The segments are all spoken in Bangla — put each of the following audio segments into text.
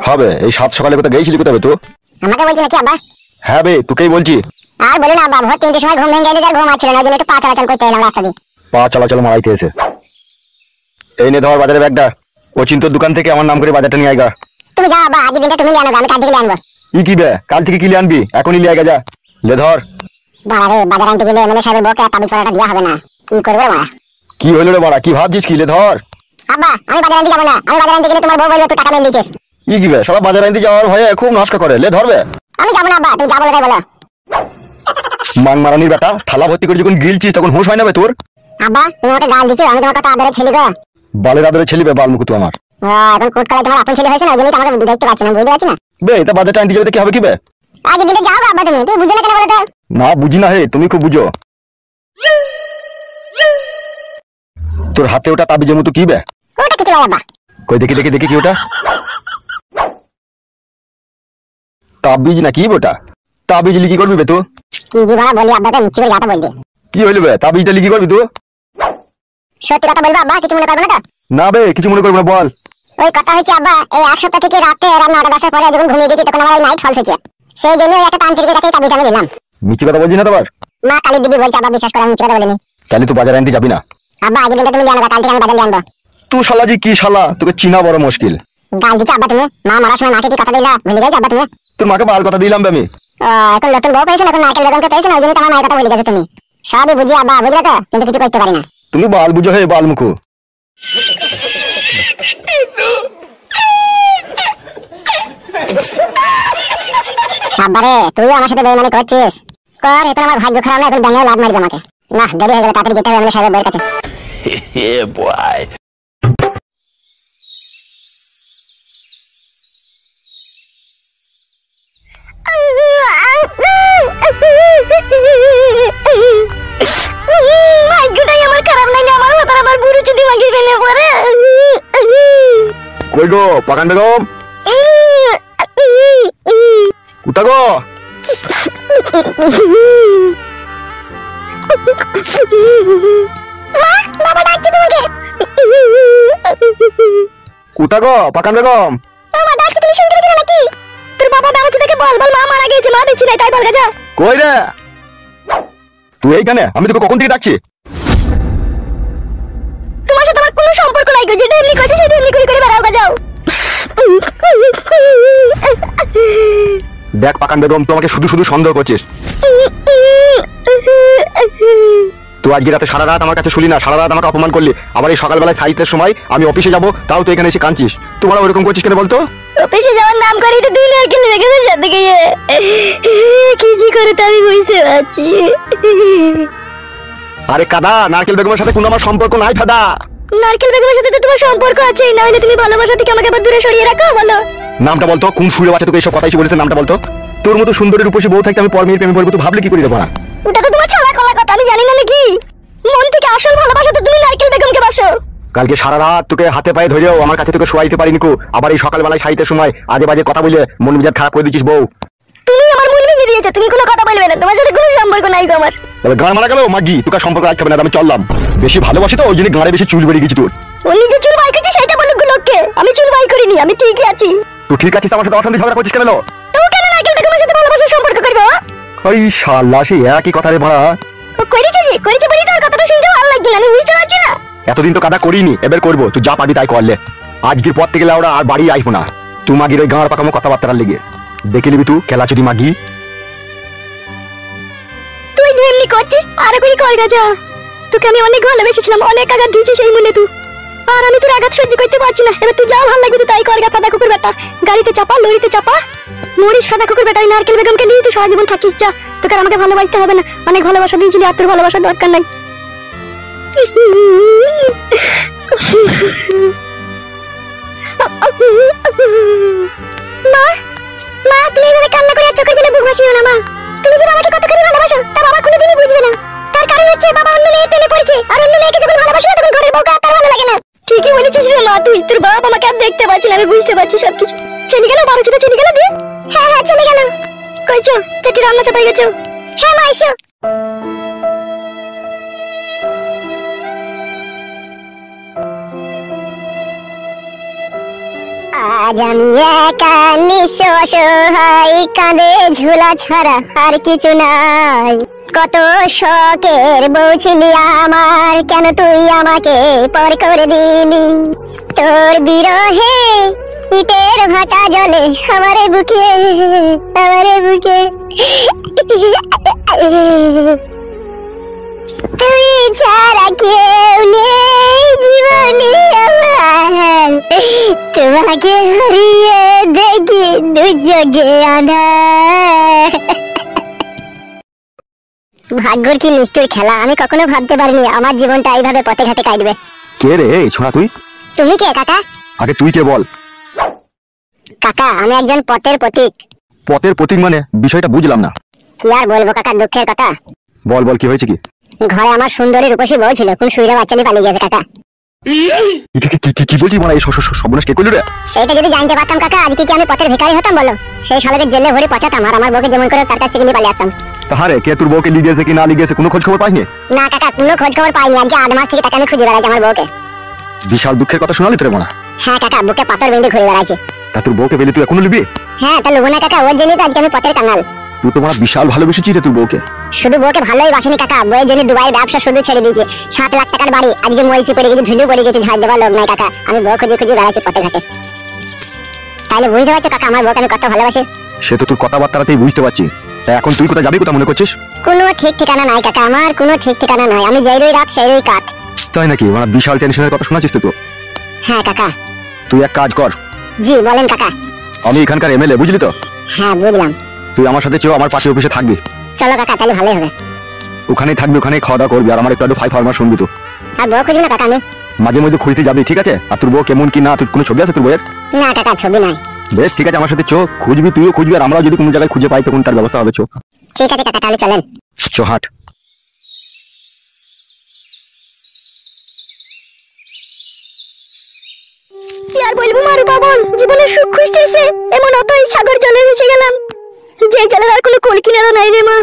হবে এই সাত সকালে কোথায় গেছিলি কোথায় তো? আমাকে বলছি নাকি আব্বা? হ্যাঁ বে তোকেই বলছি। আর বলো না আব্বা, ভোর 3টের সময় ঘুম ভেঙে গেলে আর ঘুম আসছিল না, ওই জন্য একটু পা চলাচল করতে এলাম রাস্তা দিয়ে। পা চলাচল মারাইতে এসে এই নে ধর বাজারে ব্যাগটা। অচিন্তর দোকান থেকে আমার নাম করে বাজারটা নিয়ে আইগা। তুমি যাও আব্বা, আজকে দিনটা তুমি নিয়ে আনো, আমি কাল থেকে নিয়ে আনবো। ই কি বে, কাল থেকে কি নিয়ে আনবি? এখনই নিয়ে আইগা যা। লে ধর। বাড়া রে, বাজার আনতে গেলে এমএলএ সাহেবের বউকে তাবিজ পড়াটা দেওয়া হবে না, কি করবো রে বাড়া? কি হইলো রে বাড়া, কি ভাবছিস কি? লে ধর। আব্বা আমি বাজার আনতে যাবো না, আমি বাজার আনতে গেলে তোমার বউ বলবে তুই টাকা মেরে দিয়েছিস। ই কি বে, সব বাজার আনতে যাওয়ার ভয়ে খুব নষ্ট করে। লে ধরবে। আমি যাবো না আব্বা, তুমি যা বলো তাই বলো। মান মারানির বেটা, থালা ভর্তি করে যখন গিলছিস তখন হুঁশ হয় না বে তোর? আব্বা তুমি আমাকে গাল দিচ্ছ, আমি তোমার কথা আদরে ছেলে গো। বালের আদরে ছেলে বে, বাল মুখ তুই আমার। এখন কোর্ট কালে তোমার আপন ছেলে হয়েছে না, ওই জন্যই তো আমাকে দেখতে পাচ্ছ না, বুঝতে পারছি না। বে এটা বাজারটা আনতে যাবে কি হবে কি বে? আজকে দিনটা যাও আব্বা, তুমি তুমি বুঝো না কেন বলো তো? না বুঝি না হে, তুমি খুব বুঝো। তোর হাতে ওটা তাবিজের মতো কি বে? ওটা কিছু নয় আব্বা। কই দেখি দেখি দেখি কি ওটা? তাবিজ না কি ওটা? তাবিজ লিখি করবি বে তুই? কি জি বাবা বলি আব্বাকে, মিথ্যে করে যাতা বল দে। কি হইলো বে, তাবিজটা লিখি করবি তুই? সত্যি কথা বলবো আব্বা, কিছু মনে করবে না তো? না বে কিছু মনে করবি না, বল। ওই কথা হচ্ছে আব্বা, এই এক সপ্তাহ থেকে রাতে রাত 9টা 10টার পরে যখন ঘুমিয়ে গেছি তখন আমার ওই নাইট ফলস হচ্ছে, সেই জন্য একটা তান্ত্রিকের কাছে তাবিজ আমি নিলাম। মিথ্যে কথা বলছিস না তো আবার? মা কালী দিদি বলছে আব্বা, বিশ্বাস করে আমি মিথ্যে কথা বলিনি। তাহলে তুই বাজার আনতে যাবি না? আব্বা আজকে দিনটা তুমি জানো, কাল থেকে আমি বাজার আনবো। তুই শালা জি কি শালা, তোকে চিনা বড় মুশকিল। গাল দিচ্ছ আব্বা তুমি, মা মারার সময় মাকে কি কথা দিলা ভুলে গেছো আব্বা তুমি? তোর মাকে বাল কথা দিলাম বে আমি। এখন নতুন বউ পেয়েছো, এখন নারকেল বেগমকে পেয়েছো না, ওই জন্য তোমার মায়ের কথা ভুলে গেছো তুমি। সবই বুঝি আব্বা, বুঝলে তো, কিন্তু কিছু করতে পারি না। তুমি বাল বুঝো হে, বাল মুখো। আব্বা রে, তুই আমার সাথে বেইমানি করছিস? কর, এখন আমার ভাগ্য খারাপ না, এখন ব্যাঙে লাভ মারবে আমাকে। না দেরি হয়ে গেলে, তাড়াতাড়ি যেতে হবে এমএলএ সাহেবের বউয়ের কাছে। Yeah boy. ভাগ্যটাই আমার খারাপ, নাইলে আমার মাথার আমার বুড়ো চুদি মাগিয়ে ফেলে পরে। কই গো পাকান বেগম? কোথা গো? বাবা ডাকছে তোমাকে। কোথা গো পাকান বেগম? বাবা ডাকছে, তুমি শুনতে পেছো নাকি? তোর বাবা ডাকছে, দেখে বল বল, মা মারা গেছে, মা দেখছি না, তাই বল গেছে। কই রে তুই এইখানে? আমি তোকে কখন থেকে ডাকছি। তোমার সাথে আমার কোনো সম্পর্ক নাই গো, যেটা এমনি করছে সেটা এমনি করে করে বেড়াও যাও। দেখ পাকান বেগম, তুই আমাকে শুধু শুধু সন্দেহ করছিস। তুই আজকে রাতে সারা রাত আমার কাছে শুলি না, সারা রাত আমাকে অপমান করলি, আবার এই সকালবেলায় সাইটের সময় আমি অফিসে যাবো তাও তুই এখানে এসে কাঁদছিস। তোমরা ওইরকম করছিস কেন বলতো? অফিসে যাওয়ার নাম করে তো দুই নারকেল রেখেছে সাথে গিয়ে, কি জি করে তা আমি বুঝতে পারছি। আরে কাদা, নারকেল বেগমের সাথে কোনো আমার সম্পর্ক নাই ফাদা। নারকেল বেগমের সাথে তো তোমার সম্পর্ক আছে, না হলে তুমি ভালোবাসা থেকে আমাকে আবার দূরে সরিয়ে রাখো, বলো। নামটা বলতো, কোন সুরে বাচ্চা তোকে এইসব কথা এসে বলেছে? নামটা বলতো। তোর মতো সুন্দরী রূপসী বউ থাকতে আমি পরমের প্রেমে পড়বো, তুই ভাবলে কি করে দেবো না? ওটা তো তোমার ছালা কলা কথা, আমি জানি না নাকি? মন থেকে আসল ভালোবাসা তো তুমি নারকেল বেগমকে বাসো। কালকে সারা রাত তোকে হাতে পায়ে ধরেও আমার কাছে তোকে শোয়াইতে পারিনি কো, আবার এই সকালবেলায় সাইটের সময় আজে বাজে কথা বলে মন মেজাজ খারাপ করে দিচ্ছিস বউ। তুমি আমার মন ভেঙে দিয়েছো, তুমি কোনো কথা বলবে না, তোমার সাথে কোনো সম্পর্ক নাই গো আমার। তবে গান মারা গেল মাগি, তোকে সম্পর্ক রাখতে হবে না, আমি চললাম। বেশি ভালোবাসি তো ওই জন্য গাঁড়ে বেশি চুল বেরিয়ে গেছি তোর। ও নিজে চুল বাই করছে সেটা বলুক লোককে, আমি চুল বাই করিনি, আমি ঠিকই আছি। তুই ঠিক আছিস? আমার সাথে অশান্তি ঝগড়া করছিস কেন? তো কেন নারকেল বেগমের সাথে ভালোবাসার সম্পর্ক করবো? ওই শালা সেই একই কথা রে ভাড়া। ও করেছে যে করেছে বলি তোর কথাটা শুনতে ভালো লাগছে না, আমি বুঝতে পারছি না। এতদিন তো কাদা করিনি, এবার করবো, তুই যা পাবি তাই করলে। আজকের পর থেকে ওরা আর বাড়ি আইবো না। তুই মাগির ওই গাঁড় পাকামো কথাবার্তার লেগে দেখে নিবি তুই খেলা চুরি মাগি। তুই যে এমনি করছিস আর কই কর গাজা, তোকে আমি অনেক ভালোবেসেছিলাম, অনেক আঘাত দিয়েছি সেই মনে তুই, আর আমি তোর আঘাত সহ্য করতে পারছি না। এবার তুই যা ভালো লাগবে তুই তাই কর গা, সাদা কুকুর বেটা, গাড়িতে চাপা লরিতে চাপা মরি সাদা কুকুর বেটা, ওই নারকেল বেগমকে নিয়ে তুই সারা জীবন থাকিস যা, তোকে আর আমাকে ভালোবাসতে হবে না, অনেক ভালোবাসা দিয়েছিলি, আর তোর ভালোবাসার দরকার নাই। মা মা তুমি এইভাবে কান্না করে চোখের জলে বুক ভাসিও না মা, তুমি যে বাবাকে কতখানি ভালোবাসো তা বাবা কোনোদিনই বুঝবে না। তার কারণ হচ্ছে বাবা অন্য মেয়ে প্রেমে পড়েছে, আর অন্য মেয়েকে যখন ভালোবাসে তখন ঘরের বউকে আর তার ভালো লাগে না। ঠিকই বলেছিস রে মা, তুই তোর বাবা আমাকে আর দেখতে পাচ্ছি না, আমি বুঝতে পারছি সবকিছু। চলে গেল বাবা, চলে গেল দিয়ে। হ্যাঁ হ্যাঁ চলে গেল। কইছো চাটি রান্না চাপাই গেছো? হ্যাঁ মা এসো। আজ আমি একা নিঃস্ব অসহায়, কাঁধে ঝোলা ছাড়া আর কিছু নাই। কত শখের বউ ছিলি আমার, কেন তুই আমাকে পর করে দিলি? তোর বিরহে ইটের ভাটা জলে আমারে বুকে, আমারে বুকে। তুই ছাড়া কেউ নেই জীবনে আমার, তোমাকে হারিয়ে দেখি দু চোখে আঁধার। ভাগ্যর কি নিষ্ঠুর খেলা, আমি কখনো ভাবতে পারিনি আমার জীবনটা এইভাবে পথে ঘাটে কাটবে। কে রে এই ছোড়া তুই? তুমি কে কাকা? আগে তুই কে বল। কাকা আমি একজন পথের প্রতীক। পথের প্রতীক মানে? বিষয়টা বুঝলাম না। কি আর বলবো কাকা, দুঃখের কথা। বল বল, কি হয়েছে কি? ঘরে আমার সুন্দরী রূপসী বউ ছিল, কোন সুইরা বাচ্চা নিয়ে পালিয়ে গেছে কাকা। কি বলছিস মানে? এই সর্বনাশ কে করলো রে? সেটা যদি জানতে পারতাম কাকা, আজকে কি আমি পথের ভিখারি হতাম বলো? সেই শালাকে জেলে ভরে পচাতাম আর আমার বউকে যেমন করে তার কাছ থেকে নিয়ে পালিয়ে আসতাম। তাহারে কে তোর বউকে লিয়ে গেছে কি না লিয়ে গেছে কোনো খোঁজ খবর পাইনি? না কাকা, কোনো খোঁজ খবর পাইনি। আজকে 8 মাস থেকে তাকে আমি খুঁজে বেড়াচ্ছি আমার বউকে। বিশাল দুঃখের কথা শোনালি তোরে মনে? হ্যাঁ কাকা, বুকে পাথর বেঁধে ঘুরে বেড়াচ্ছি। তা তোর বউকে পেলে তুই এখনো নিবি? হ্যাঁ, তা লুবো না কাকা, ওর জন্যই তো আজকে আমি পথের কাঙাল। তুই তো মানে বিশাল ভালোবেসেছিস রে তোর বউকে। শুধু বউকে ভালোই বাসেনি কাকা, বউয়ের জন্য দুবাই ব্যবসা শুধু ছেড়ে দিয়েছে। 7 লাখ টাকার বাড়ি আজকে মরিচি পড়ে গেছে, ঝুলে পড়ে গেছে, ঝাড় দেওয়ার লোক নাই কাকা। আমি বউ খুঁজে খুঁজে বেড়াচ্ছি পথে ঘাটে। তাহলে বুঝতে পারছো কাকা আমার বউকে আমি কত ভালোবাসি? সে তো তোর কথাবার্তাতেই বুঝতে পারছি। তা এখন তুই কোথায় যাবি, কোথায় মনে করছিস? কোনো ঠিক ঠিকানা নাই কাকা, আমার কোনো ঠিক ঠিকানা নাই। আমি যেই রই রাত সেই রই কাঠ। তাই নাকি? মানে বিশাল টেনশনের কথা শোনাচ্ছিস তুই তো। হ্যাঁ কাকা। তুই এক কাজ কর। জি বলেন কাকা। আমি এখানকার এমএলএ, বুঝলি তো? হ্যাঁ বুঝলাম। তুই আমার সাথে চল, আমার পার্টি অফিসে থাকবি। চলো কাকা, তাহলে ভালোই হবে। ওখানেই থাকবি, ওখানেই খাওয়া দাওয়া করবি আর আমার একটু ফাই ফার্মার শুনবি তো। আর বউ খুঁজবি না কাকা আমি? মাঝে মধ্যে খুঁজতে যাবি, ঠিক আছে? আর তোর বউ কেমন কি না, তোর কোনো ছবি আছে তোর বউয়ের? না কাকা, ছবি নাই। বেশ ঠিক আছে, আমার সাথে চো, খুঁজবি, তুইও খুঁজবি আর আমরাও যদি কোনো জায়গায় খুঁজে পাই তখন তার ব্যবস্থা হবে। চো। ঠিক আছে কাকা, তাহলে চলেন। চো হাট। কি আর বলবো মারু বাবন, জীবনের সুখ খুঁজতে এসে এমন অতই সাগর জলে ভেসে গেলাম যে জলের আর কোনো কোল কিনারা নাই রে মা।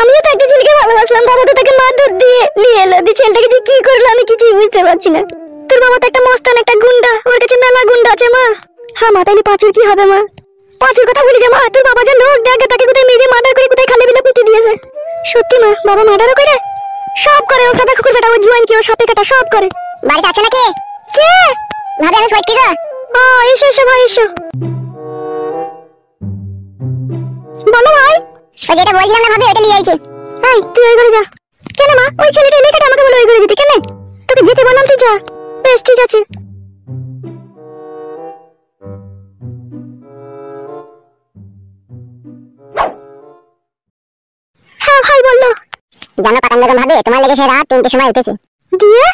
আমিও তো একটা ছেলেকে ভালোবাসলাম, বাবা তো তাকে মারধর দিয়ে নিয়ে এলো। দিয়ে ছেলেটাকে দিয়ে কি করলো আমি কিছুই বুঝতে পারছি না। তোর বাবা তো একটা মস্তান, একটা গুন্ডা, ওর কাছে মেলা গুন্ডা আছে মা। হ্যাঁ মা, তাইলে পাঁচুর কি হবে মা? পাঁচুর কথা বলি যে মা, তোর বাবা যে লোক দেখে তাকে কোথায় মেরে মার্ডার করে কোথায় খালে বিলে পুঁতে দিয়েছে। সত্যি মা, বাবা মার্ডারও করে? সব করে, ওর কথা কুকুর বেটা, ও জুয়ান কি, ও সাপে কাটা সব করে। বাড়িতে আছে নাকি? কে ভাবে? আমি ফটকি গো। ও এসো এসো ভাই এসো। বলো ভাই। ও যেটা বলছিলাম না ভাবে, ওটা নিয়ে আইছে। এই তুই ওই ঘরে যা। কেন মা? ওই ছেলেটা লেখাটা আমাকে বলে ওই ঘরে যেতে। কেন? তোকে যেতে বললাম, তুই যা। বেশ ঠিক আছে। হ্যাঁ ভাই বললো। জানো পাতান বেগম ভাবে, তোমার লেগে সে রাত 3টের সময় উঠেছি। দিয়ে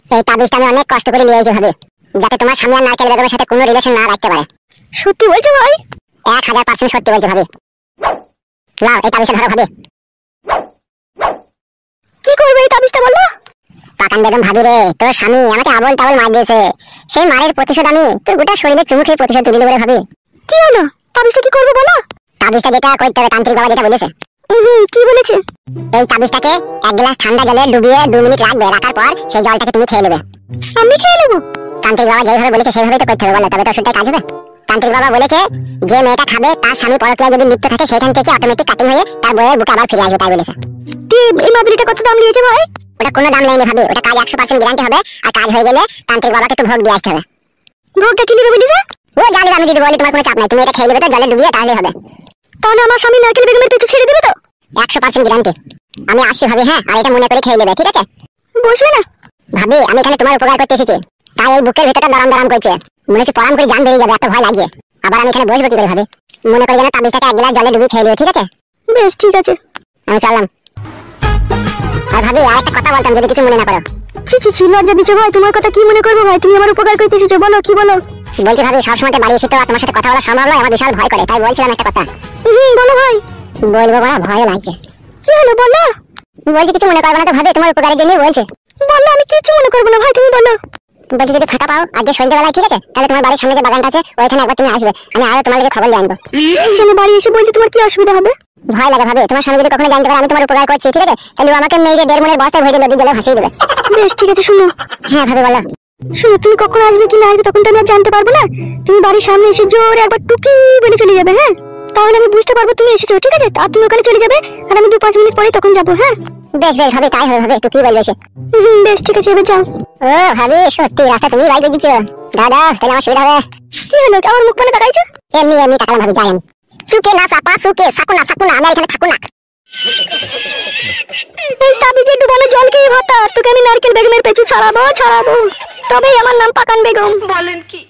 এই তাবিজটা আমি অনেক কষ্ট করে নিয়ে এসেছি ভাবে, যাতে তোমার স্বামী আর নারকেল বেগমের সাথে কোনো রিলেশন না রাখতে পারে। সত্যি বলছো ভাই? 1000% সত্যি বলছো ভাবে। নাও এই তাবিজটা ধরো ভাবে। কি করবে এই তাবিজটা বলো? পাতান বেগম ভাবি রে, তোর স্বামী আমাকে আবল তাবল মার দিয়েছে, সেই মারের প্রতিশোধ আমি তোর গোটা শরীরে চুমু খেয়ে প্রতিশোধ তুলে নেব ভাবি। কি হলো? তাবিজটা কি করবে বলো? তাবিজটা যেটা করতে হবে তান্ত্রিক বাবা যেটা বলেছে। কি বলেছে? এই তাবিজটাকে 1 গ্লাস ঠান্ডা জলে ডুবিয়ে 2 মিনিট রাখবে, রাখার পর সেই জলটাকে তুমি খেয়ে নেবে। আমি খেয়ে নেব? তান্ত্রিক বাবা যেভাবে বলেছে সেভাবেই তো করতে হবে বলো, তবে তো ওষুধটা কাজ হবে। তান্ত্রিক বাবা বলেছে যে মেয়েটা খাবে তার স্বামী পরকীয়ায় যদি লিপ্ত থাকে সেখান থেকে অটোমেটিক কাটিং হয়ে তার বউয়ের বুকে আবার ফিরে আসবে, তাই বলেছে। এই মাদুরিটা কত দাম নিয়েছে ভাই? ওটা কোনো দাম নেয়নি ভাবি, ওটা কাজ 100% গ্যারান্টি হবে। আর কাজ হয়ে গেলে তান্ত্রিক বাবাকে একটু ভোগ দিয়ে আসতে হবে। ভোগটা কি নেবে বলিস? ও জানি আমি দিদি বলি, তোমার কোনো চাপ নাই, তুমি এটা খেয়ে নেবে তো জলে ডুবিয়ে, তাহলেই হবে। তাহলে আমার স্বামী নারকেল বেগমের পেছু ছেড়ে দেবে তো? 100% গ্যারান্টি। আমি আসছি ভাবি, হ্যাঁ, আর এটা মনে করে খেয়ে নেবে, ঠিক আছে? বসবে না ভাবি, আমি এখানে তোমার উপকার করতে এসেছি, তাই এই বুকের ভিতরটা দাঁড়াম দাঁড়াম করছে, মনে হচ্ছে পরাম করে জান বেরিয়ে যাবে, এত ভয় লাগছে। আবার আমি এখানে বসবো কি করে ভাবি? মনে করে যেন তাবিজটাকে 1 গ্লাস জলে ডুবিয়ে খেয়ে নিও, ঠিক আছে? বেশ ঠিক আছে, আমি চললাম। আর ভাবি আর একটা কথা বলতাম, যদি কিছু মনে না করো। ছি লজ্জা দিছো ভাই, তোমার কথা কি মনে করবো ভাই? তুমি আমার উপকার করতে এসেছো, বলো কি বলো? বলছি ভাবি, সবসময় বাড়ি এসে তো তোমার সাথে কথা বলা সম্ভব নয়, আমার বিশাল ভয় করে, তাই বলছিলাম একটা কথা। বলো ভাই। বলবো বড় ভয় লাগছে। কি হলো বলো? বলছি কিছু মনে করবে না তো ভাবি, তোমার উপকারের জন্যই বলছে। বললো, আমি কিছু মনে করবো না ভাই, তুমি বলো। বলছি যদি ফাঁকা পাও আজকে সন্ধ্যাবেলায়, ঠিক আছে? তাহলে তোমার বাড়ির সামনে যে বাগানটা আছে ওইখানে একবার তুমি আসবে, আমি আরো তোমাদেরকে খবর নিয়ে আনবো। এখানে বাড়ি এসে বলতে তোমার কি অসুবিধা হবে? ভয় লাগে ভাবি, তোমার স্বামী যদি কখনো জানতে পারে আমি তোমার উপকার করছি, ঠিক আছে? তাহলে আমাকে মেয়ে 1.5 মনের বস্তায় ভরে নদীর জলে ভাসিয়ে দেবে। বেশ ঠিক আছে, শুনো। হ্যাঁ ভাবি বলো। শোনো, তুমি কখন আসবে কি না আসবে তখন তো আমি আর জানতে পারবো না। তুমি বাড়ির সামনে এসে জোরে একবার টুকি বলে চলে যাবে, হ্যাঁ? তাহলে আমি বুঝতে পারবো তুমি এসেছো, ঠিক আছে? আর তুমি ওখানে চলে যাবে আর আমি 2-5 মিনিট পরে তখন যাবো, হ্যাঁ? বেশ বেশ, হবে তাই হবে, টুকি বলবে সে। বেশ ঠিক আছে, এবার যাও। ও ভাবি, সত্যি রাস্তা তুমি বাইরে দিচ্ছ? দাদা, তাহলে আমার সুবিধা হবে। কি হলো, আমার মুখ মানে তাকাইছো? এমনি এমনি তাকালাম ভাবি, যাই আমি। সুকে না চাপা, সুকে সাকুনা সাকুনা, আমি এখানে থাকু না। এই তাবিজে ডুবানো জল খেয়ে ভাতা, তোকে আমি নারকেল বেগমের পেছু ছাড়াবো ছাড়াবো, তবেই আমার নাম পাকান বেগম। বলেন কি?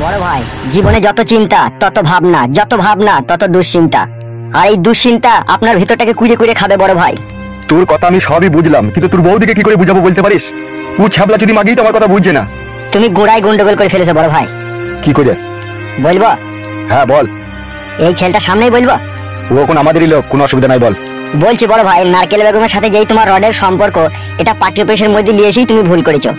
বড় ভাই, জীবনে যত চিন্তা তত ভাবনা, যত ভাবনা তত দুশ্চিন্তা, আর এই দুশ্চিন্তা আপনার ভিতরটাকে কুড়ে কুড়ে খাবে বড় ভাই। তোর কথা আমি সবই বুঝলাম, কিন্তু তোর বউদিকে কি করে বুঝাবো বলতে পারিস? ও ছাবলা যদি মাগি তোমার কথা বুঝছে না। তুমি গোড়ায় গন্ডগোল করে ফেলেছো বড় ভাই। কি করে? বলবো? হ্যাঁ বল। এই ছেলেটা সামনেই বলবো। ও এখন আমাদেরই লোক, কোনো অসুবিধা নাই, বল। বলছি বড় ভাই, নারকেল বেগমের সাথে যেই তোমার রডের সম্পর্ক, এটা পার্টি অফিসের মধ্যে নিয়ে এসেই তুমি ভুল করেছো।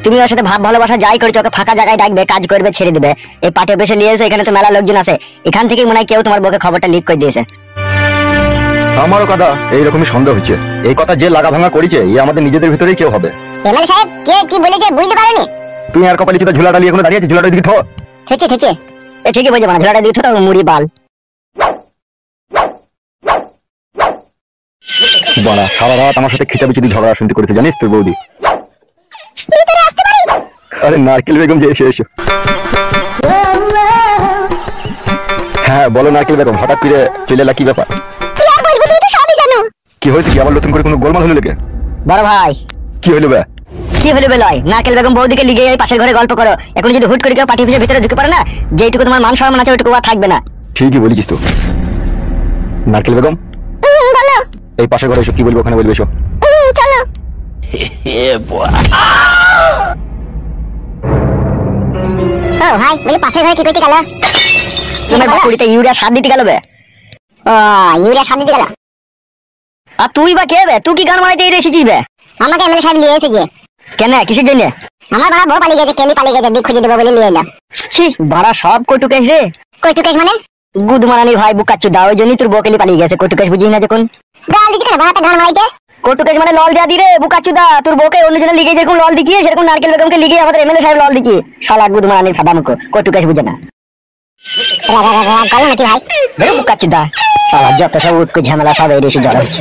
তুমি ওর সাথে ভাব ভালোবাসা যাই করেছো, ওকে ফাঁকা জায়গায় ডাকবে, কাজ করবে, ছেড়ে দিবে। এই পার্টি অফিসে নিয়ে এসে এখানে তো মেলা লোকজন আছে, এখান থেকেই মনে হয় কেউ তোমার বউকে খবরটা লিক করে দিয়েছে। আমারও কথা এইরকমই সন্দেহ হচ্ছে। এই কথা যে লাগা ভাঙা করেছে এ আমাদের নিজেদের ভিতরেই কেউ হবে। এমএলএ সাহেব, কে কি বলেছে বুঝতে পারোনি? তুই আর কপালে চুদা ঝুলাটা নিয়ে এখনো দাঁড়িয়ে আছিস, ঝুলাটা দিকে থো। থেচে থেচে এ ঠিকই বলছে, মানে ঝোলাটা দিতে তো মুড়ি বাল। বড়া সারা রাত আমার সাথে খিচাবিচি ঝগড়া শুনতে করেছে, জানিস তোর বৌদি? ভিতরে আসতে পারি? আরে নারকেল বেগম যে এসে এসো। হ্যাঁ বলো নারকেল বেগম, হঠাৎ করে চলে এলা, কি ব্যাপার? কি আর বলবো, তুমি তো সবই জানো। কি হয়েছে? কি আবার নতুন করে কোনো গোলমাল হলো নাকি? বড় ভাই, কি হলো বে? কি হলো বেলয়? নারকেল বেগম বৌদিকে লিগে এই পাশের ঘরে গল্প করো। এখন যদি হুট করে কেউ পার্টি অফিসের ভিতরে ঢুকে পারে না, যেইটুকু তোমার মান সম্মান আছে ওইটুকু আর থাকবে না। ঠিকই বলেছিস তো। নারকেল বেগম, বলো। এই পাশের ঘরে এসো, কি বলবো ওখানে বলবে, এসো। চলো। ও ভাই, বলি পাশের ঘরে কি করতে গেল? তোমার বাকুড়িতে ইউরিয়া সার দিতে গেল বে। ও, ইউরিয়া সার দিতে গেল? আর তুই বা কে বে? তুই কি গান মারাইতে এসেছিস বে? আমাকে এমএলএ সাহেব নিয়ে এসেছে। কেন, কিসের জন্য? আমার বাবা বউ পালিয়ে গেছে, কেলি পালিয়ে গেছে, দিক খুঁজে দেবো বলে নিয়ে এলাম। ছি, বাড়া সব কটুকেশ রে। কইটুকেশ মানে? গুদমারানির ভাই বুকাচ্ছু দা, ওই জন্যই তোর বউ কেলি পালিয়ে গেছে। কটুকেশ বুঝিস না যখন? গাল দিচ্ছে কেন বাবাটা গান মারাইতে? কটুকেশ মানে লল দেয়া দি রে বুকাচ্ছু দা। তোর বউকে অন্যজনে লিগে যেরকম লল দিচ্ছি, সেরকম নারকেল বেগমকে লিগে আমাদের এমএলএ সাহেব লল দিচ্ছি। শালা গুদমারানির ফাদামকো, কটুকেশ বুঝে না। রাগ করো নাকি ভাই? বুকাচ্ছু দা, শালা যত সব উটকো ঝামেলা সব এই এসে জড়া হচ্ছে।